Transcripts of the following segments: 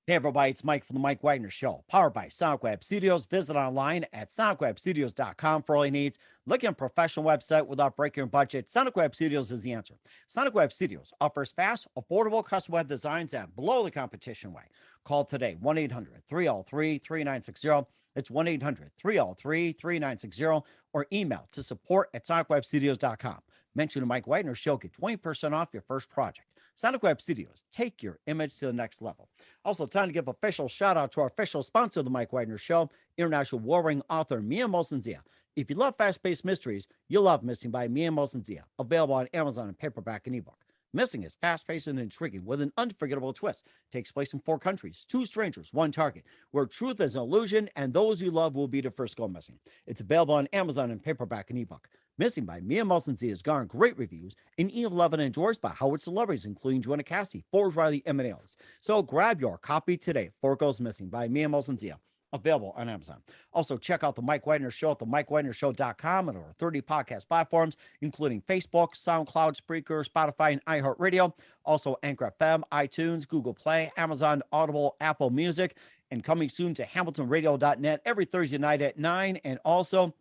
Hey everybody, it's Mike from the Mike Wagner Show, powered by Sonic Web Studios. Visit online at sonicwebstudios.com for all your needs. Looking at a professional website without breaking your budget? Sonic Web Studios is the answer. Sonic Web Studios offers fast, affordable custom web designs at below the competition way. Call today, 1-800-303-3960. It's 1-800-303-3960, or email to support@sonicwebstudios.com. Mention the Mike Wagner Show, get 20% off your first project. Sonic Web Studios, take your image to the next level. Also, time to give official shout out to our official sponsor of the Mike Wagner Show, international warring author Mia Mosensia. If you love fast-paced mysteries, you'll love Missing by Mia Mosensia, available on Amazon in paperback and ebook. Missing is fast-paced and intriguing with an unforgettable twist. Takes place in 4 countries, 2 strangers, 1 target, where truth is an illusion and those you love will be the first go missing. It's available on Amazon in paperback and ebook. Missing by Mia Mosensia has garnered great reviews and even loved and endorsed by Howard celebrities, including Joanna Cassidy, Forbes Riley, and Alex. So grab your copy today. 4 Goes Missing by Mia Mosensia, available on Amazon. Also, check out the Mike Wagner Show at themikewagnershow.com and over 30 podcast platforms, including Facebook, SoundCloud, Spreaker, Spotify, and iHeartRadio. Also, Anchor FM, iTunes, Google Play, Amazon, Audible, Apple Music, and coming soon to HamiltonRadio.net every Thursday night at 9, and also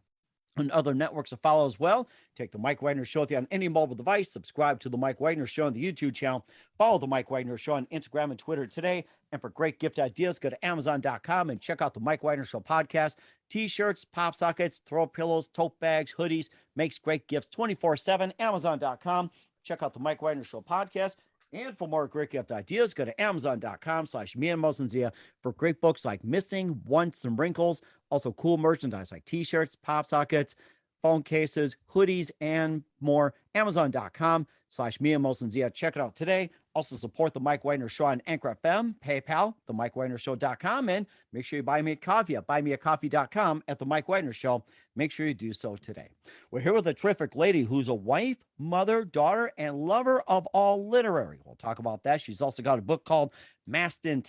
and other networks to follow as well. Take the Mike Wagner Show with you on any mobile device. Subscribe to the Mike Wagner Show on the YouTube channel. Follow the Mike Wagner Show on Instagram and Twitter today. And for great gift ideas, go to Amazon.com and check out the Mike Wagner Show podcast. T-shirts, pop sockets, throw pillows, tote bags, hoodies. Makes great gifts 24/7. Amazon.com. Check out the Mike Wagner Show podcast. And for more great gift ideas, go to Amazon.com/Mia Mosensia for great books like Missing, Once, and Wrinkles. Also cool merchandise like T-shirts, pop sockets, phone cases, hoodies, and more. Amazon.com/Mia Mosensia. Check it out today. Also support the Mike Wagner Show on Anchor FM, PayPal, themikewagnershow.com, and make sure you buy me a coffee at buymeacoffee.com at the Mike Wagner Show. Make sure you do so today. We're here with a terrific lady who's a wife, mother, daughter, and lover of all literary. We'll talk about that. She's also got a book called Mast, and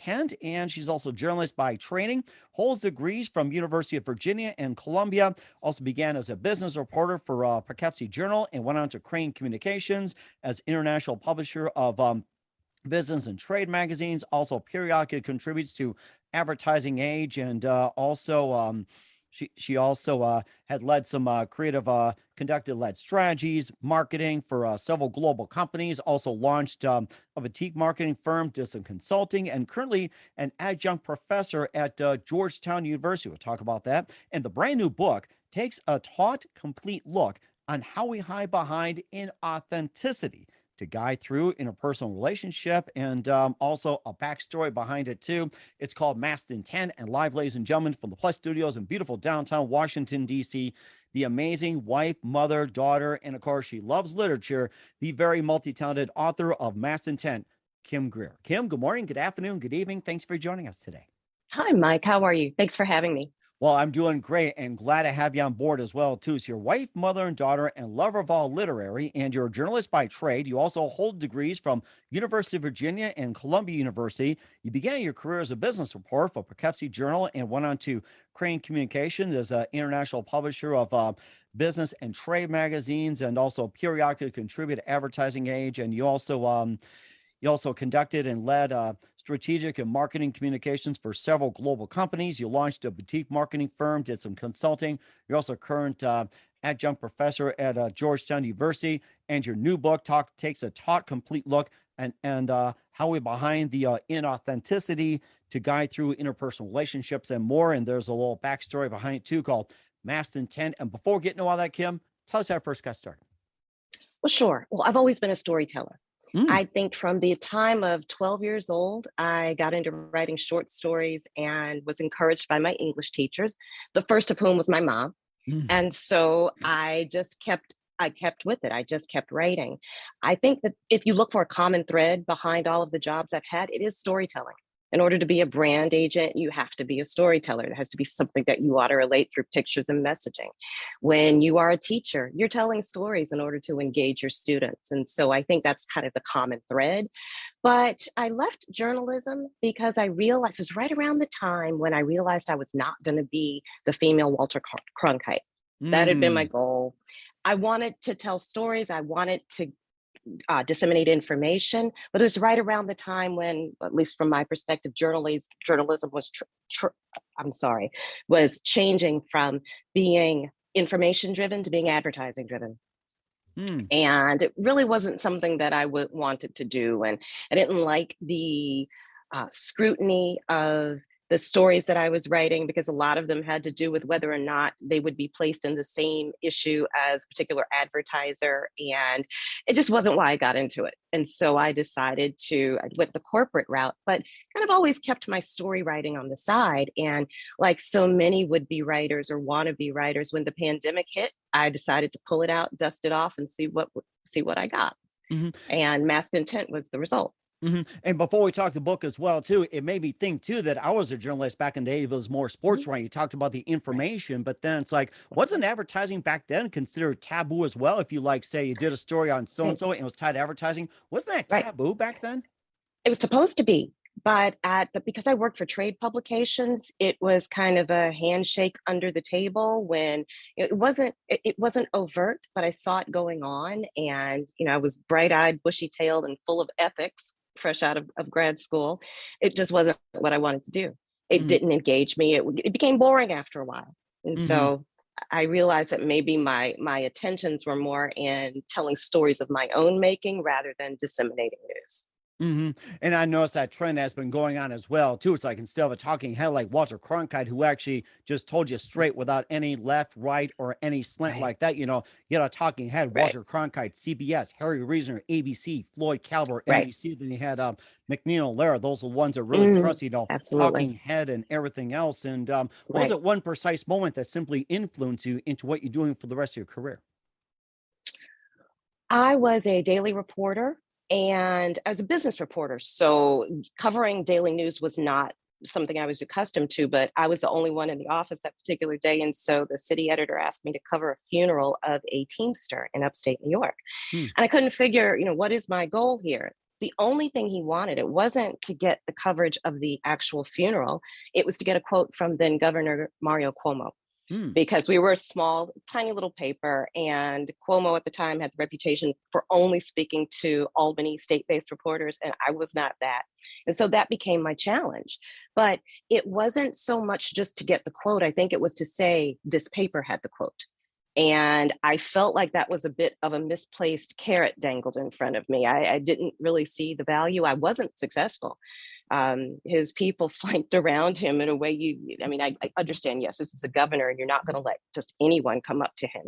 she's also a journalist by training, holds degrees from University of Virginia and Columbia, also began as a business reporter for Poughkeepsie Journal and went on to Crane Communications as international publisher of business and trade magazines. Also periodically contributes to Advertising Age, and she also had led some creative led strategies, marketing for several global companies, also launched a boutique marketing firm, did some consulting, and currently an adjunct professor at Georgetown University. We'll talk about that. And the brand new book takes a taut, complete look on how we hide behind inauthenticity to guide through interpersonal relationship, and also a backstory behind it too. It's called Mast and live, ladies and gentlemen, from the Plus Studios in beautiful downtown Washington, D.C., the amazing wife, mother, daughter, and of course, she loves literature, the very multi-talented author of Mast, Kim Greer. Kim, good morning, good afternoon, good evening. Thanks for joining us today. Hi, Mike. How are you? Thanks for having me. Well, I'm doing great and glad to have you on board as well, too. So you're wife, mother, and daughter, and lover of all literary, and you're a journalist by trade. You also hold degrees from University of Virginia and Columbia University. You began your career as a business reporter for Poughkeepsie Journal and went on to Crane Communications as an international publisher of business and trade magazines, and also periodically contributed to Advertising Age. And you also conducted and led strategic and marketing communications for several global companies. You launched a boutique marketing firm, did some consulting. You're also current adjunct professor at Georgetown University. And your new book takes a taut, complete look and how we behind the inauthenticity to guide through interpersonal relationships and more. And there's a little backstory behind it too called Mast. And before we get into all that, Kim, tell us how it first got started. Well, sure. Well, I've always been a storyteller. I think from the time of 12 years old, I got into writing short stories and was encouraged by my English teachers, the first of whom was my mom. And so I kept with it. I just kept writing. I think that if you look for a common thread behind all of the jobs I've had, it is storytelling. In order to be a brand agent, you have to be a storyteller. It has to be something that you ought to relate through pictures and messaging. When you are a teacher, you're telling stories in order to engage your students. And so I think that's kind of the common thread. But I left journalism because I realized it was right around the time when I realized I was not going to be the female Walter Cronkite. That had been my goal. I wanted to tell stories. I wanted to disseminate information, but it was right around the time when, at least from my perspective, journalism was changing from being information driven to being advertising driven. Mm. And it really wasn't something that I wanted to do. And I didn't like the scrutiny of the stories that I was writing, because a lot of them had to do with whether or not they would be placed in the same issue as a particular advertiser. And it just wasn't why I got into it. And so I went the corporate route, but kind of always kept my story writing on the side. And like so many would-be writers or wannabe writers, when the pandemic hit, I decided to pull it out, dust it off, and see what I got. Hmm. And Masked Intent was the result. Hmm. And before we talk the book as well, too, it made me think too that I was a journalist back in the day. It was more sports writing. You talked about the information, but then it's like, wasn't advertising back then considered taboo as well? If you like, say, you did a story on so and so and it was tied to advertising, wasn't that Right. taboo back then? It was supposed to be, but because I worked for trade publications, it was kind of a handshake under the table. When it wasn't overt, but I saw it going on, and I was bright-eyed, bushy-tailed, and full of ethics, fresh out of grad school. It just wasn't what I wanted to do. It Hmm. didn't engage me. It became boring after a while, and Hmm. so I realized that maybe my attentions were more in telling stories of my own making rather than disseminating news. Hmm. And I noticed that trend has been going on as well too. It's like, instead of a talking head like Walter Cronkite, who actually just told you straight without any left, right, or any slant Right. like that, you had a talking head, Right. Walter Cronkite, CBS, Harry Reasoner, ABC, Floyd Calvert, Right. NBC. Then you had McNeil, Lara. Those are the ones that really Mm, trust, absolutely. talking head and everything else. And what was Right. it one precise moment that simply influenced you into what you're doing for the rest of your career? I was a daily reporter, and I was a business reporter. So covering daily news was not something I was accustomed to, but I was the only one in the office that particular day. And so the city editor asked me to cover a funeral of a Teamster in upstate New York. Hmm. And I couldn't figure, what is my goal here? The only thing he wanted, it wasn't to get the coverage of the actual funeral, it was to get a quote from then Governor Mario Cuomo, Hmm. because we were a small, tiny little paper. And Cuomo at the time had the reputation for only speaking to Albany state-based reporters, and I was not that. And so that became my challenge. But it wasn't so much just to get the quote. I think it was to say this paper had the quote. And I felt like that was a bit of a misplaced carrot dangled in front of me. I didn't really see the value. I wasn't successful. His people flanked around him in a way I understand, yes, this is a governor and you're not going to let just anyone come up to him.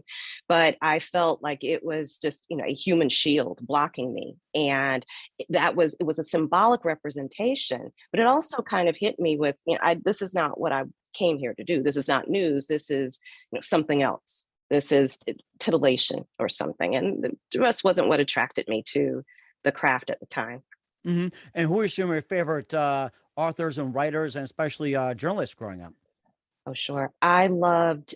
But I felt like it was just, a human shield blocking me. And it was a symbolic representation, but it also kind of hit me with, this is not what I came here to do. This is not news. This is something else. This is titillation or something. And the rest wasn't what attracted me to the craft at the time. Hmm. And who are some of your favorite authors and writers, and especially journalists growing up? Oh, sure. I loved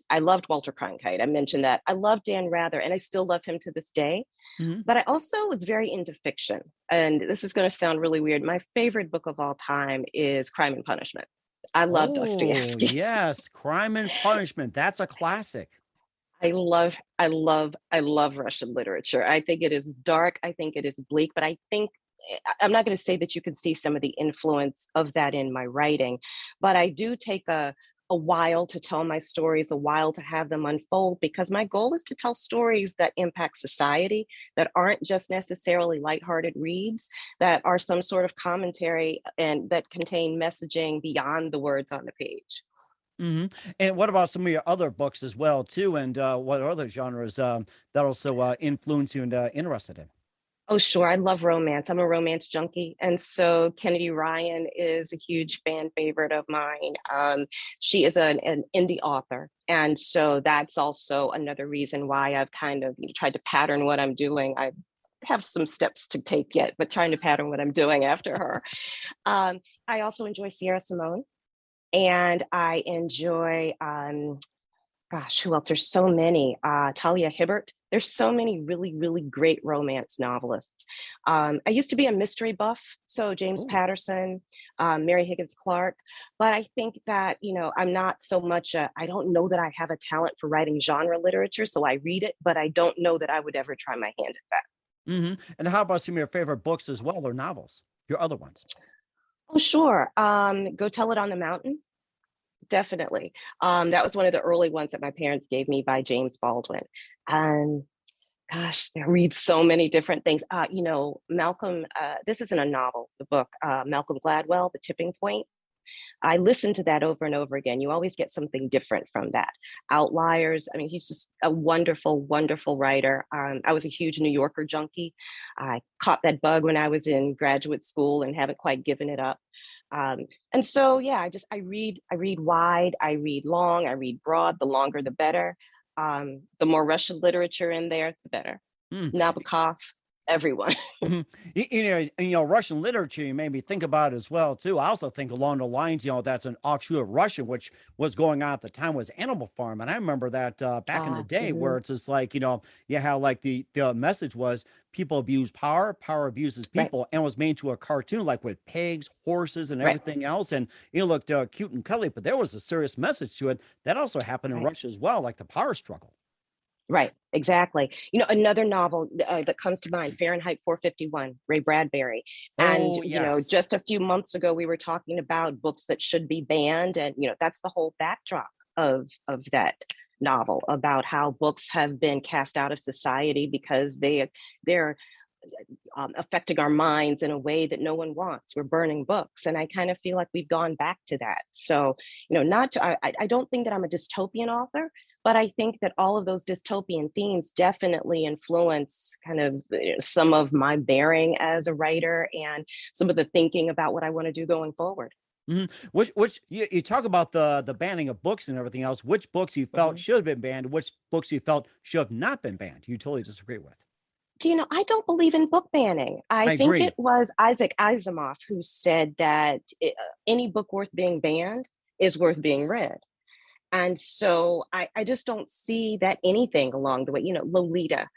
Walter Cronkite. I mentioned that. I love Dan Rather, and I still love him to this day. Hmm. But I also was very into fiction. And this is going to sound really weird. My favorite book of all time is Crime and Punishment. I love Oh, Dostoevsky. yes. Crime and Punishment. That's a classic. I love Russian literature. I think it is dark. I think it is bleak, but I'm not going to say that you can see some of the influence of that in my writing, but I do take a while to tell my stories, a while to have them unfold, because my goal is to tell stories that impact society, that aren't just necessarily lighthearted reads, that are some sort of commentary and that contain messaging beyond the words on the page. Hmm. And what about some of your other books as well, too? And what other genres that also influence you and interested in? Oh, sure. I love romance. I'm a romance junkie. And so Kennedy Ryan is a huge fan favorite of mine. She is an indie author. And so that's also another reason why I've kind of tried to pattern what I'm doing. I have some steps to take yet, but trying to pattern what I'm doing after her. I also enjoy Sierra Simone, and I enjoy gosh, who else? There's so many. Talia Hibbert. There's so many really, really great romance novelists. I used to be a mystery buff, so James Oh. Patterson, Mary Higgins Clark. But I think that I'm not so much. I don't know that I have a talent for writing genre literature, so I read it, but I don't know that I would ever try my hand at that. And how about some of your favorite books as well, or novels? Your other ones? Oh, sure. Go Tell It on the Mountain. Definitely. That was one of the early ones that my parents gave me by James Baldwin. Um, Gosh, I read so many different things. Malcolm, this isn't a novel, the book, Malcolm Gladwell, The Tipping Point. I listen to that over and over again. You always get something different from that. Outliers. I mean, he's just a wonderful, wonderful writer. I was a huge New Yorker junkie. I caught that bug when I was in graduate school and haven't quite given it up. And so, yeah, I read wide, I read long, I read broad. The longer, the better. The more Russian literature in there, the better. Mm. Nabokov, everyone. Mhm. Russian literature, you made me think about as well, too. I also think along the lines, that's an offshoot of Russian, which was going on at the time was Animal Farm. And I remember that back in the day where Mhm. it's just like, how like the message was people abuse power, power abuses Right, people, and was made to a cartoon like with pigs, horses, and right, everything else. And it looked cute and cuddly, but there was a serious message to it. That also happened in right. Russia as well, like the power struggle. Right, exactly. Another novel that comes to mind, Fahrenheit 451, Ray Bradbury. And, Oh, yes. just a few months ago, we were talking about books that should be banned. And, that's the whole backdrop of that novel about how books have been cast out of society because they're affecting our minds in a way that no one wants. We're burning books. And I kind of feel like we've gone back to that. So, not to, I don't think that I'm a dystopian author, but I think that all of those dystopian themes definitely influence kind of some of my bearing as a writer and some of the thinking about what I want to do going forward. Mhm. Which you talk about the banning of books and everything else. Which books you felt Mhm. should have been banned? Which books you felt should have not been banned? You totally disagree with? I don't believe in book banning. I I think it agree. was Isaac Asimov who said that any book worth being banned is worth being read. And so I just don't see that anything along the way, Lolita.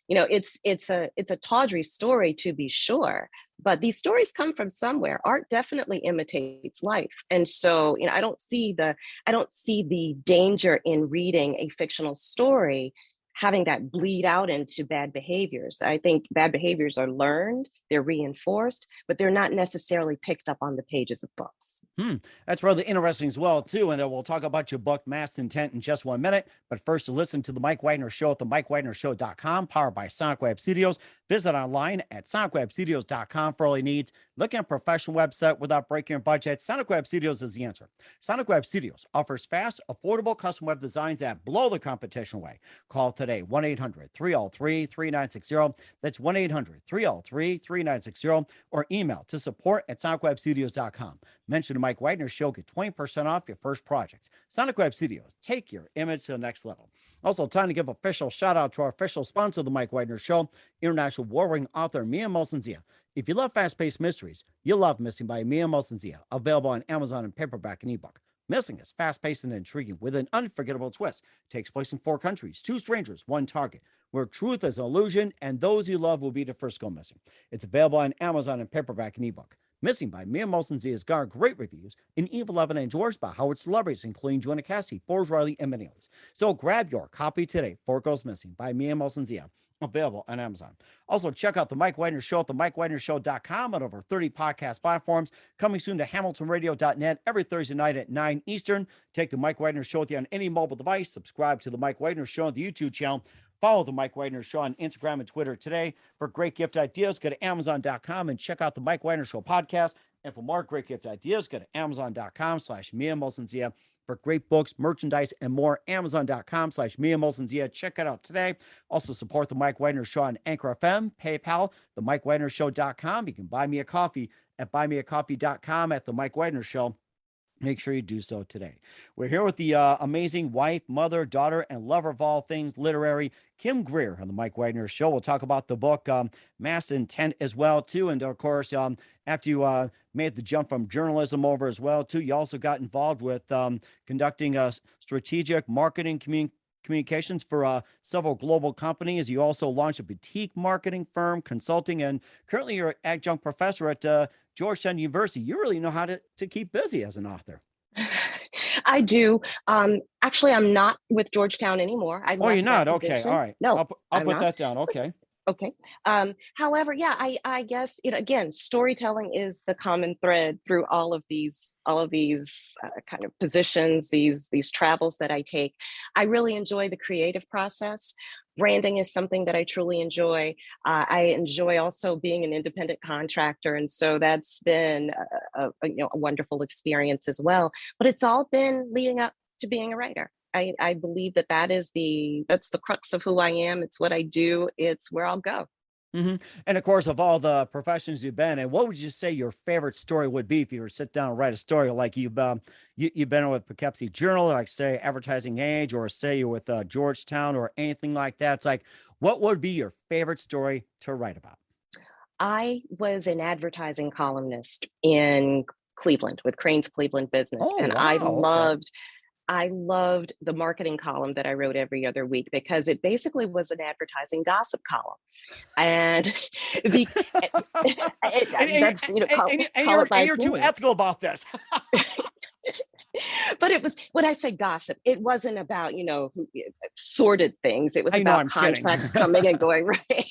It's a tawdry story to be sure, but these stories come from somewhere. Art definitely imitates life. And so, I don't see the danger in reading a fictional story having that bleed out into bad behaviors. I think bad behaviors are learned, they're reinforced, but they're not necessarily picked up on the pages of books. Hmm. That's really interesting as well, too. And we'll talk about your book, Mast Intent, in just 1 minute. But first, to listen to The Mike Wagner Show at themikewagnershow.com, powered by Sonic Web Studios. Visit online at sonicwebstudios.com for all your needs. Looking at a professional website without breaking your budget, Sonic Web Studios is the answer. Sonic Web Studios offers fast, affordable custom web designs that blow the competition away. Call today, 1-800-303-3960. That's 1-800-303-3960. Or email to support at sonicwebstudios.com. Mention the Mike Wagner Show, get 20% off your first project. Sonic Web Studios, take your image to the next level. Also, time to give official shout out to our official sponsor of the Mike Wagner Show, international warring author Mia Molson-Zia. If you love fast-paced mysteries, you'll love Missing by Mia Molson-Zia, available on Amazon in paperback and ebook. Missing is fast-paced and intriguing with an unforgettable twist. Takes place in 4 countries, 2 strangers, 1 target, where truth is an illusion and those you love will be the first go missing. It's available on Amazon in paperback and ebook. Missing by Mia Molson-Zia has garnered great reviews in Eve 11 and endorsed by Howard celebrities, including Joanna Cassidy, Forbes Riley, and many others. So grab your copy today. 4 Goes Missing by Mia Molson-Zia, available on Amazon. Also, check out The Mike Wagner Show at themikewagnershow.com on over 30 podcast platforms. Coming soon to hamiltonradio.net every Thursday night at 9 Eastern. Take The Mike Wagner Show with you on any mobile device. Subscribe to The Mike Wagner Show on the YouTube channel. Follow The Mike Wagner Show on Instagram and Twitter today. For great gift ideas, go to Amazon.com and check out The Mike Wagner Show podcast. And for more great gift ideas, go to Amazon.com/Mia Molson-Zia. For great books, merchandise, and more, Amazon.com/Mia Molson-Zia. Check it out today. Also, support The Mike Wagner Show on Anchor FM, PayPal, TheMikeWagnerShow.com. You can buy me a coffee at buymeacoffee.com at The Mike Wagner Show. Make sure you do so today. We're here with the amazing wife, mother, daughter, and lover of all things literary, Kim Greer, on the Mike Wagner Show. We'll talk about the book Mast Intent as well, too. And of course, after you made the jump from journalism over as well, too, you also got involved with conducting strategic marketing communications for several global companies. You also launched a boutique marketing firm, consulting, and currently you're an adjunct professor at Georgetown University. You really know how to keep busy as an author. I do. Actually, I'm not with Georgetown anymore. I Oh, you're left that not? Okay. All position. right. No, I'll I'm put not. that down. Okay. Okay. However, yeah, I guess, again, storytelling is the common thread through all of these kind of positions, these travels that I take. I really enjoy the creative process. Branding is something that I truly enjoy. I enjoy also being an independent contractor, and so that's been a wonderful experience as well. But it's all been leading up to being a writer. I believe that's the crux of who I am. It's what I do. It's where I'll go. Hmm. And of course, of all the professions you've been in, what would you say your favorite story would be if you were to sit down and write a story? Like you've been with Poughkeepsie Journal, like say Advertising Age, or say you're with Georgetown, or anything like that. It's like, what would be your favorite story to write about? I was an advertising columnist in Cleveland with Crane's Cleveland Business, Oh, and wow. Okay. I loved the marketing column that I wrote every other week because it basically was an advertising gossip column. And the and, that's and call you're it by and its you're too name. ethical about this. But it was, when I say gossip, it wasn't about, sordid things. It was I know, about I'm kidding. contracts coming and going, right?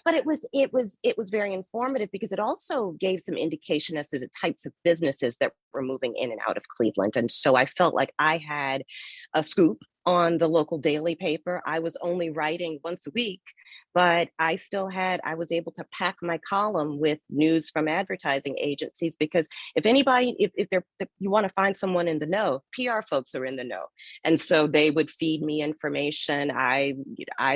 But it was very informative because it also gave some indication as to the types of businesses that were moving in and out of Cleveland. And so I felt like I had a scoop on the local daily paper. I was only writing once a week, but I was able to pack my column with news from advertising agencies because if anybody, if you want to find someone in the know, PR folks are in the know. And so they would feed me information. I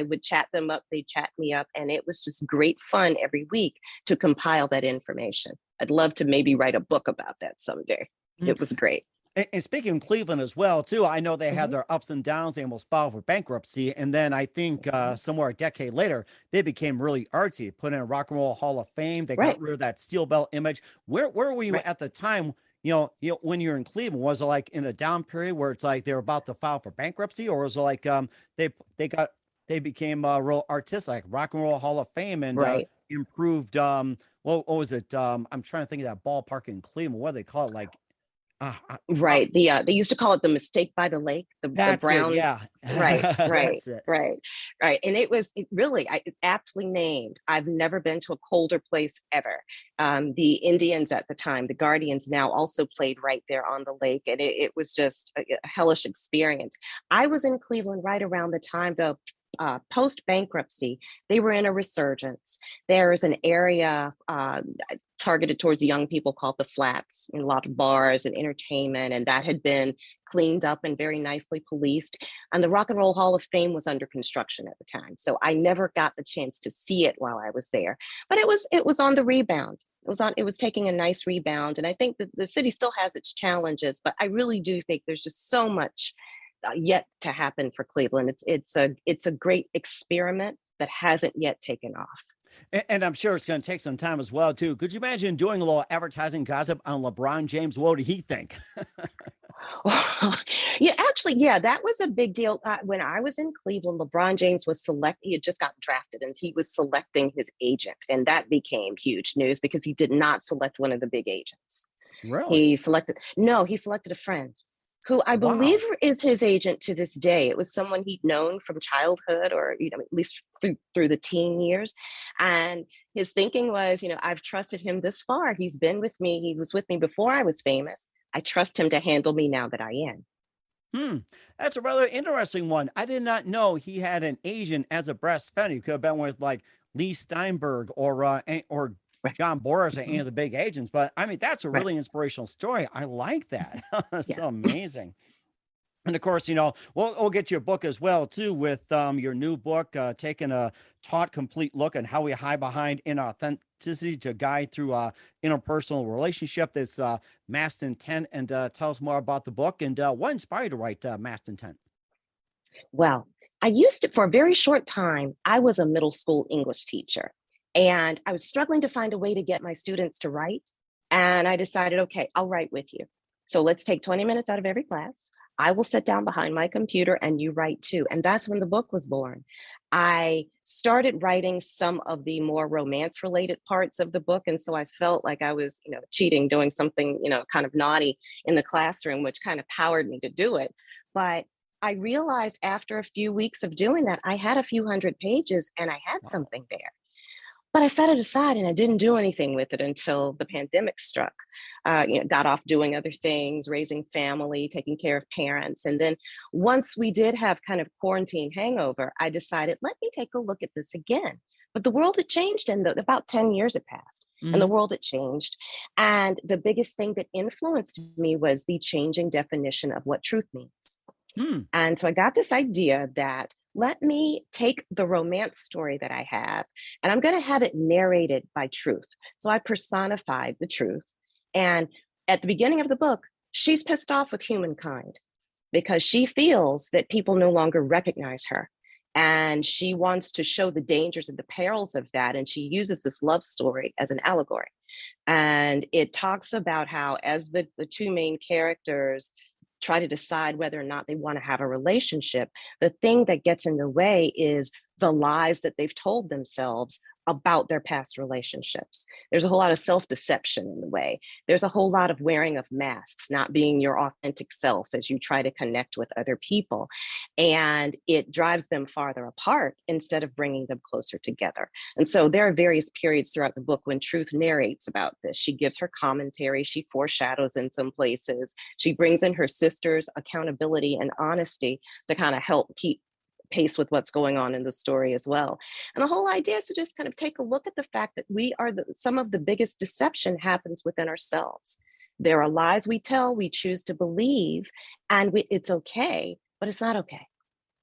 would chat them up, they'd chat me up. And it was just great fun every week to compile that information. I'd love to maybe write a book about that someday. It was great. And speaking of Cleveland as well, too, I know they had Mhm. their ups and downs. They almost filed for bankruptcy, and then I think Mhm. somewhere a decade later, they became really artsy. Put in a Rock and Roll Hall of Fame. They got Right, rid of that steel belt image. Where were you right. at the time? When you're in Cleveland, was it like in a down period where it's like they're about to file for bankruptcy, or was it like they they got they became real artistic, like Rock and Roll Hall of Fame, and Right. improved? What was it? I'm trying to think of that ballpark in Cleveland. What do they call it? Like. Uh, Right. They used to call it the mistake by the lake, the That's it, yeah. Browns. Right, right, That's it. right, right. And it really, it's aptly named. I've never been to a colder place ever. The Indians at the time, the Guardians now also played right there on the lake. And it was just a hellish experience. I was in Cleveland right around the time, though, post bankruptcy, they were in a resurgence. There is an area targeted towards young people called the Flats, and a lot of bars and entertainment, and that had been cleaned up and very nicely policed. And the Rock and Roll Hall of Fame was under construction at the time, so I never got the chance to see it while I was there. But it was on the rebound. It was taking a nice rebound, and I think that the city still has its challenges, but I really do think there's just so much yet to happen for Cleveland. It's a great experiment that hasn't yet taken off. And I'm sure it's going to take some time as well, too. Could you imagine doing a little advertising gossip on LeBron James? What did he think? Yeah, actually, yeah, that was a big deal. When I was in Cleveland, LeBron James was he had just gotten drafted and he was selecting his agent. And that became huge news because he did not select one of the big agents. Really? He selected a friend who I believe Wow. is his agent to this day. It was someone he'd known from childhood or, at least through the teen years. And his thinking was, I've trusted him this far. He's been with me. He was with me before I was famous. I trust him to handle me now that I am. Hmm. That's a rather interesting one. I did not know he had an agent as a breast fan. He could have been with like Lee Steinberg or Right. John Boris or any Mhm. of the big agents. But I mean, that's a Right. really inspirational story. I like that. That's Yeah. amazing. And of course, we'll get you a book as well too with your new book, taking a taut, complete look at how we hide behind inauthenticity to guide through interpersonal relationship. That's Mast Intent, and tell us more about the book and what inspired you to write Mast Intent. Well, I used to, for a very short time, I was a middle school English teacher and I was struggling to find a way to get my students to write. And I decided, okay, I'll write with you. So let's take 20 minutes out of every class. I will sit down behind my computer and you write too. And that's when the book was born. I started writing some of the more romance related parts of the book. And so I felt like I was, cheating, doing something, kind of naughty in the classroom, which kind of powered me to do it. But I realized after a few weeks of doing that, I had a few hundred pages and I had Wow. something there. But I set it aside and I didn't do anything with it until the pandemic struck. Got off doing other things, raising family, taking care of parents. And then once we did have kind of quarantine hangover, I decided, let me take a look at this again. But the world had changed and about 10 years had passed and the Hmm. world had changed. And the biggest thing that influenced me was the changing definition of what truth means. Hmm. And so I got this idea that let me take the romance story that I have and I'm going to have it narrated by truth. So I personified the truth. And at the beginning of the book, she's pissed off with humankind because she feels that people no longer recognize her. And she wants to show the dangers and the perils of that. And she uses this love story as an allegory. And it talks about how, as the two main characters try to decide whether or not they want to have a relationship, the thing that gets in the way is the lies that they've told themselves about their past relationships. There's a whole lot of self-deception in the way. There's a whole lot of wearing of masks, not being your authentic self as you try to connect with other people. And it drives them farther apart instead of bringing them closer together. And so there are various periods throughout the book when Truth narrates about this. She gives her commentary, she foreshadows in some places, she brings in her sister's accountability and honesty to kind of help keep pace with what's going on in the story as well. And the whole idea is to just kind of take a look at the fact that some of the biggest deception happens within ourselves. There are lies we tell, we choose to believe, and it's okay, but it's not okay.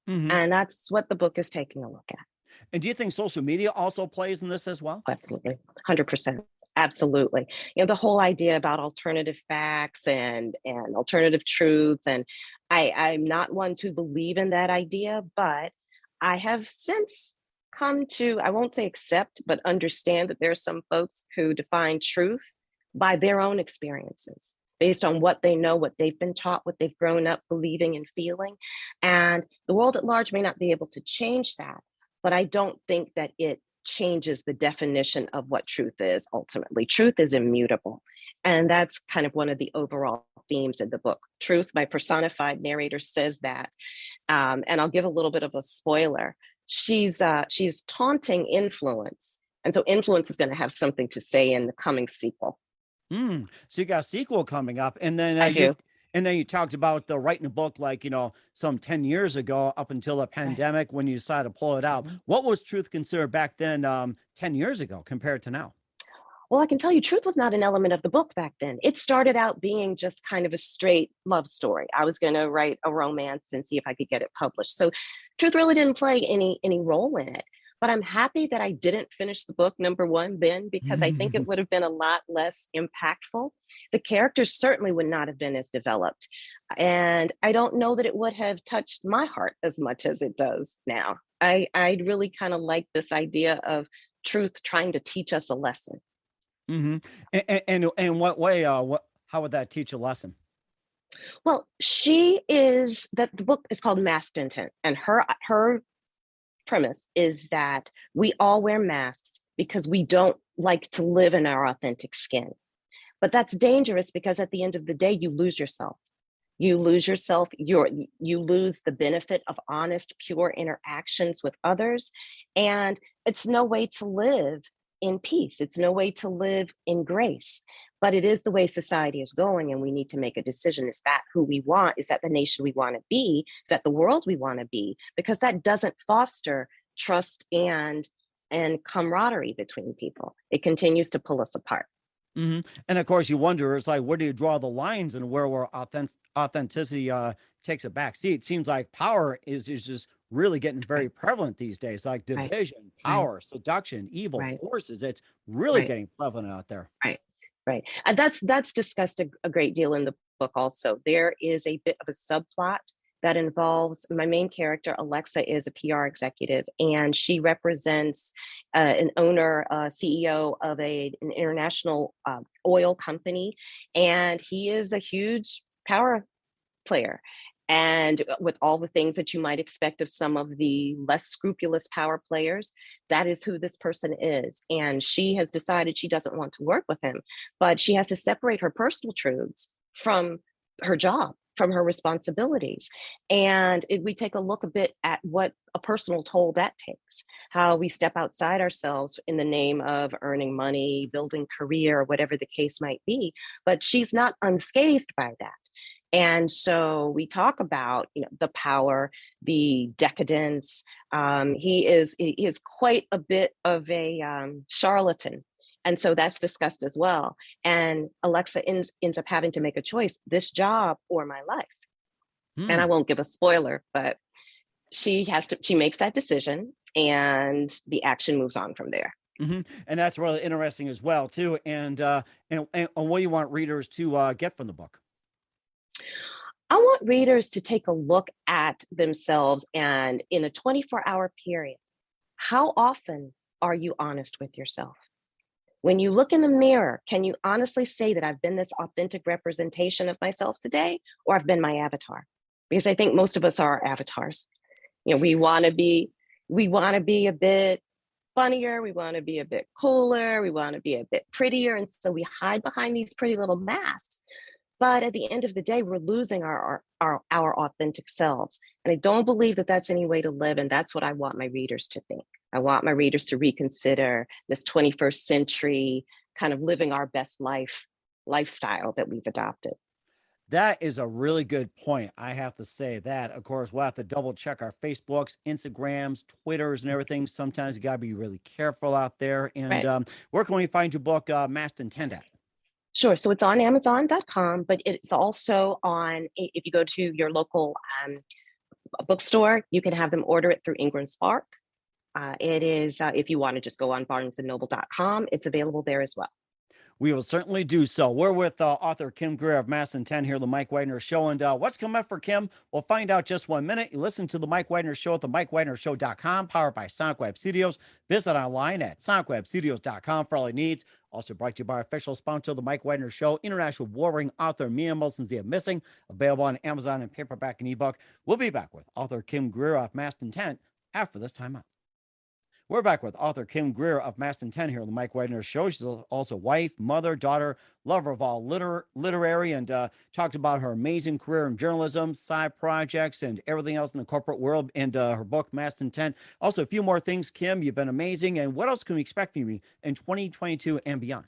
Hmm. And that's what the book is taking a look at. And do you think social media also plays in this as well? Absolutely. 100%. Absolutely. The whole idea about alternative facts and alternative truths. And I'm not one to believe in that idea, but I have since come to, I won't say accept, but understand that there are some folks who define truth by their own experiences, based on what they know, what they've been taught, what they've grown up believing and feeling. And the world at large may not be able to change that, but I don't think that it changes the definition of what truth is ultimately. Truth is immutable. And that's kind of one of the overall themes in the book. Truth, my personified narrator, says that. And I'll give a little bit of a spoiler. She's taunting influence. And so influence is going to have something to say in the coming sequel. Mm. So you got a sequel coming up, and then I do. you talked about the writing a book like some 10 years ago up until the Right. pandemic when you decided to pull it out. Mhm. What was truth considered back then, 10 years ago compared to now? Well, I can tell you, truth was not an element of the book back then. It started out being just kind of a straight love story. I was going to write a romance and see if I could get it published. So, truth really didn't play any role in it. But I'm happy that I didn't finish the book, number one, then, because I think it would have been a lot less impactful. The characters certainly would not have been as developed. And I don't know that it would have touched my heart as much as it does now. I really kind of like this idea of truth trying to teach us a lesson. Hmm. And in what way? How would that teach a lesson? Well, she is that the book is called Masked Intent, and her premise is that we all wear masks because we don't like to live in our authentic skin. But that's dangerous because at the end of the day, you lose yourself. You lose yourself, you lose the benefit of honest, pure interactions with others. And it's no way to live in peace. It's no way to live in grace. But it is the way society is going, and we need to make a decision. Is that who we want? Is that the nation we want to be? Is that the world we want to be? Because that doesn't foster trust and camaraderie between people. It continues to pull us apart. Hmm. And of course, you wonder, it's like, where do you draw the lines and where authenticity takes a back seat? It seems like power is just really getting very Right, prevalent these days, like right, division, right, power, seduction, evil right, forces. It's really right. getting prevalent out there. Right, right. And that's discussed a great deal in the book also. There is a bit of a subplot that involves my main character. Alexa is a PR executive, and she represents an owner, CEO of an international oil company, and he is a huge power player. And with all the things that you might expect of some of the less scrupulous power players, that is who this person is. And she has decided she doesn't want to work with him, but she has to separate her personal truths from her job. from her responsibilities. And if we take a look a bit at what a personal toll that takes, how we step outside ourselves in the name of earning money, building career, whatever the case might be, but she's not unscathed by that. And so we talk about, the power, the decadence. He is quite a bit of a charlatan. And so that's discussed as well. And Alexa ends up having to make a choice, this job or my life. And I won't give a spoiler, but she makes that decision and the action moves on from there. And that's really interesting as well, too. And what do you want readers to get from the book? I want readers to take a look at themselves and in a 24-hour period, how often are you honest with yourself? When you look in the mirror, can you honestly say that I've been this authentic representation of myself today, or I've been my avatar? Because I think most of us are our avatars. We want to be a bit funnier, we want to be a bit cooler, we want to be a bit prettier, and so we hide behind these pretty little masks. But at the end of the day, we're losing our authentic selves. And I don't believe that that's any way to live. And that's what I want my readers to think. I want my readers to reconsider this 21st century kind of living our best lifestyle that we've adopted. That is a really good point. I have to say that. Of course, we'll have to double check our Facebooks, Instagrams, Twitters, and everything. Sometimes you got to be really careful out there. And Right. Where can we find your book, Mast and Tent at? Sure. So it's on Amazon.com, but it's also on, if you go to your local bookstore, you can have them order it through Ingram Spark. It is, if you want to just go on barnesandnoble.com, it's available there as well. We will certainly do so. We're with author Kim Greer of Mast and Tent here, the Mike Wagner Show. And what's coming up for Kim? We'll find out just 1 minute. You listen to the Mike Wagner Show at the MikeWagnerShow.com, powered by Sonic Web Studios. Visit online at SonicWebStudios.com for all your needs. Also brought to you by our official sponsor, the Mike Wagner Show, international war-ring author Mia Wilson's The Missing, available on Amazon and paperback and ebook. We'll be back with author Kim Greer of Mast and Tent after this time out. We're back with author Kim Greer of Mast and Tent here on the Mike Wagner Show. She's also wife, mother, daughter, lover of all literary, and talked about her amazing career in journalism, side projects, and everything else in the corporate world, and her book, Mast and Tent. Also, a few more things, Kim. You've been amazing. And what else can we expect from you in 2022 and beyond?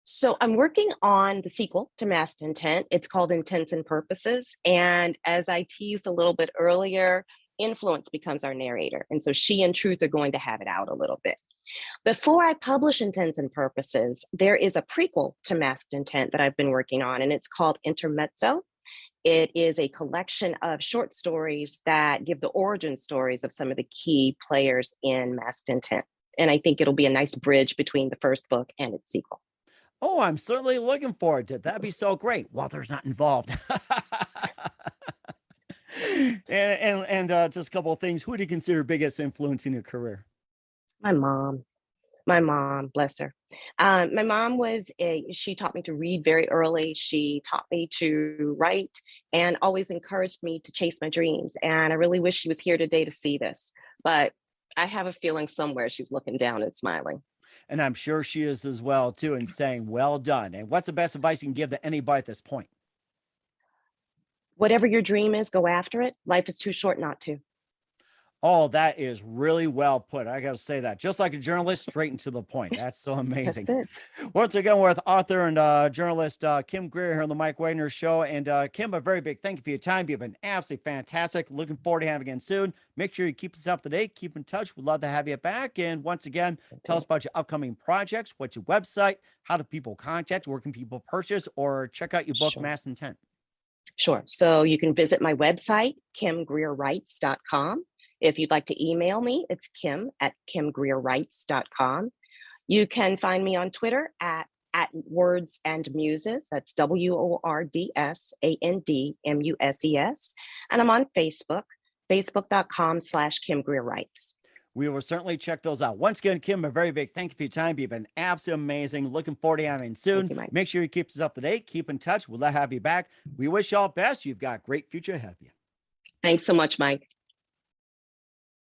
So I'm working on the sequel to Mast and Tent. It's called Intents and Purposes. And as I teased a little bit earlier, influence becomes our narrator. And so she and Truth are going to have it out a little bit. Before I publish Intents and Purposes, there is a prequel to Mast and Tent that I've been working on, and it's called Intermezzo. It is a collection of short stories that give the origin stories of some of the key players in Mast and Tent. And I think it'll be a nice bridge between the first book and its sequel. Oh, I'm certainly looking forward to it. That'd be so great. Walter's not involved. And just a couple of things. Who do you consider biggest influence in your career? My mom, bless her. My mom she taught me to read very early. She taught me to write and always encouraged me to chase my dreams. And I really wish she was here today to see this, but I have a feeling somewhere she's looking down and smiling. And I'm sure she is as well, too, and saying, well done. And what's the best advice you can give to anybody at this point? Whatever your dream is, go after it. Life is too short not to. Oh, that is really well put. I got to say that. Just like a journalist, straight and to the point. That's so amazing. That's it. Once again, we're with author and journalist Kim Greer here on the Mike Wagner Show. And Kim, a very big thank you for your time. You've been absolutely fantastic. Looking forward to having you again soon. Make sure you keep us up to date. Keep in touch. We'd love to have you back. And once again, tell us about your upcoming projects. What's your website? How do people contact? Where can people purchase or check out your book, Sure. Mast and Tent? Sure. So you can visit my website, kimgreerwrites.com. If you'd like to email me, it's kim@kimgreerwrites.com. You can find me on Twitter at Words and Muses. That's WORDSANDMUSES. And I'm on Facebook, facebook.com/KimGreerWrites. We will certainly check those out. Once again, Kim, a very big thank you for your time. You've been absolutely amazing. Looking forward to having you soon. You, Mike. Make sure you keep us up to date. Keep in touch. We'll have you back. We wish you all best. You've got a great future ahead of you. Thanks so much, Mike.